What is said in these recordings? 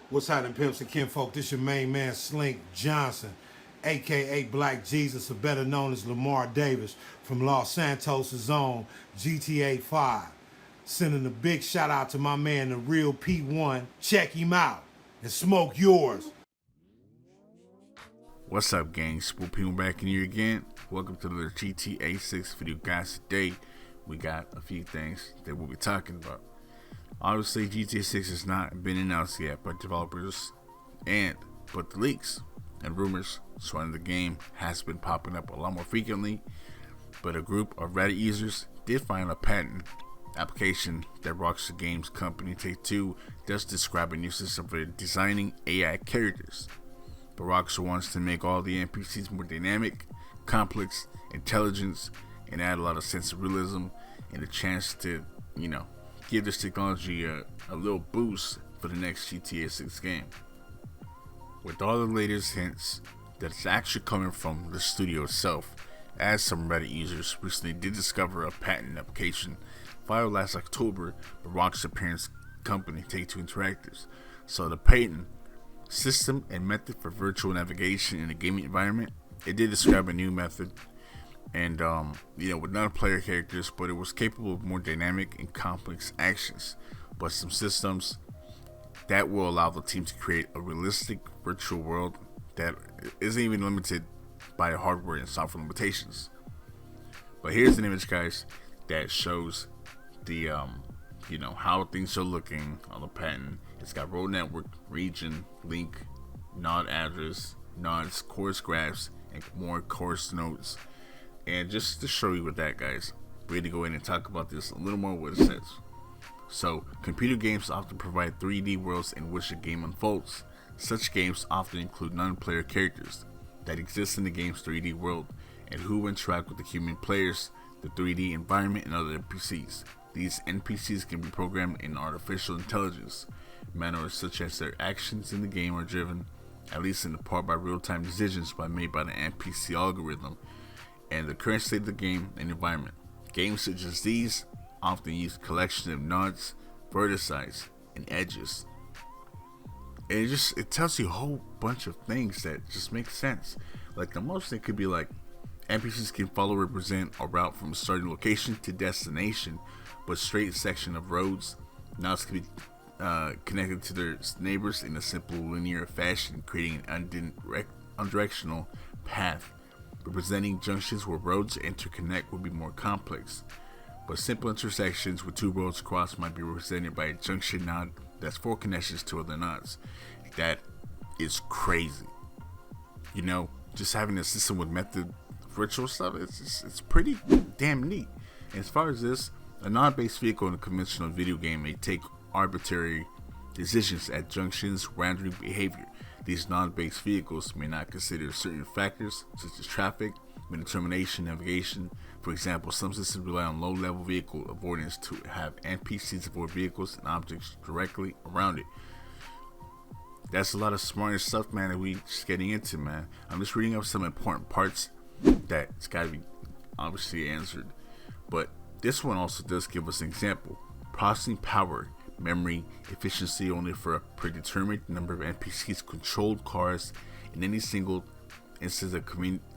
What's happening, pimps and kinfolk? This your main man, Slink Johnson, aka Black Jesus, or better known as Lamar Davis, from Los Santos' own GTA 5. Sending a big shout out to my man, the real P1. Check him out and smoke yours. What's up, gang? Spool people back in here again. Welcome to the GTA 6 video, guys. Today we got a few things that we'll be talking about. Obviously, GTA 6 has not been announced yet by developers, but the leaks and rumors surrounding the game has been popping up a lot more frequently. But a group of Reddit users did find a patent application that Rockstar Games company Take-Two does describe a new system for designing AI characters. But Rockstar wants to make all the NPCs more dynamic, complex, intelligent, and add a lot of sense of realism and a chance to, give this technology a little boost for the next GTA 6 game. With all the latest hints that it's actually coming from the studio itself, as some Reddit users recently did discover a patent application filed last October by Rockstar parent company Take-Two Interactive. So the patent system and method for virtual navigation in a gaming environment, it did describe a new method and with non-player characters, but it was capable of more dynamic and complex actions, but some systems that will allow the team to create a realistic virtual world that isn't even limited by hardware and software limitations. But here's an image, guys, that shows the how things are looking on the patent. It's got road network, region, link, node address, nodes, course graphs, and more course nodes. And just to show you with that, guys, we're going to go in and talk about this a little more, what it says. So, computer games often provide 3D worlds in which a game unfolds. Such games often include non-player characters that exist in the game's 3D world and who interact with the human players, the 3D environment, and other NPCs. These NPCs can be programmed in artificial intelligence manners such as their actions in the game are driven, at least in part, by real-time decisions made by the NPC algorithm and the current state of the game and environment. Games such as these often use a collection of nodes, vertices, and edges. And it tells you a whole bunch of things that just make sense. Like the most thing could be like NPCs can follow or represent a route from a starting location to destination, but straight section of roads. Nodes can be connected to their neighbors in a simple linear fashion, creating an undirectional path. Representing junctions where roads interconnect would be more complex, but simple intersections where two roads cross might be represented by a junction node that's four connections to other nodes. That is crazy. Just having a system with method virtual stuff, it's pretty damn neat. And as far as this, a non-based vehicle in a conventional video game may take arbitrary decisions at junctions, random behavior. These non-based vehicles may not consider certain factors such as traffic, determination, navigation. For example, some systems rely on low-level vehicle avoidance to have NPCs avoid vehicles and objects directly around it. That's a lot of smart stuff, man, that we just getting into, man. I'm just reading up some important parts that's got to be obviously answered. But this one also does give us an example. Processing power, memory, efficiency only for a predetermined number of NPCs, controlled cars in any single instance of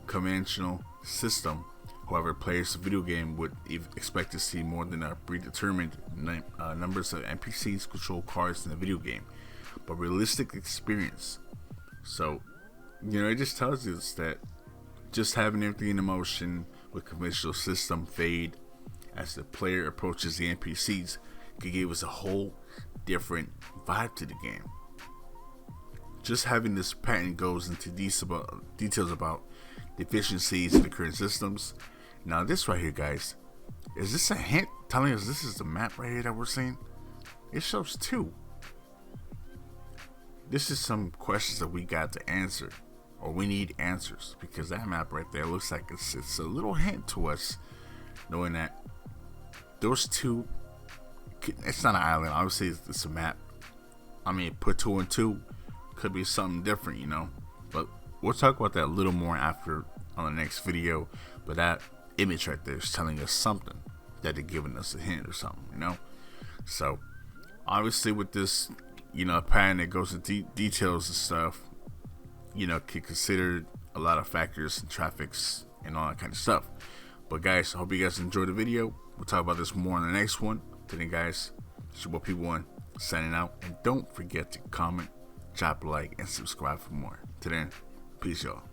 conventional system. However, players of video game would expect to see more than a predetermined numbers of NPCs, controlled cars in the video game, but realistic experience. So, it just tells us that just having everything in motion with conventional system fade as the player approaches the NPCs could give us a whole different vibe to the game. Just having this patent goes into details about the efficiencies of the current systems. Now this right here, guys, is this a hint telling us this is the map right here that we're seeing? It shows two. This is some questions that we got to answer, or we need answers, because that map right there looks like it's a little hint to us, knowing that those two, it's not an island, obviously it's a map. I mean, put two and two, could be something different, but we'll talk about that a little more after on the next video. But that image right there is telling us something, that they're giving us a hint or something, So obviously with this a patent that goes into details and stuff, can consider a lot of factors and traffics and all that kind of stuff. But guys, I hope you guys enjoyed the video. We'll talk about this more in the next one. Till then, guys, it's your boy P1 signing out. And don't forget to comment, drop a like, and subscribe for more. Till then, peace, y'all.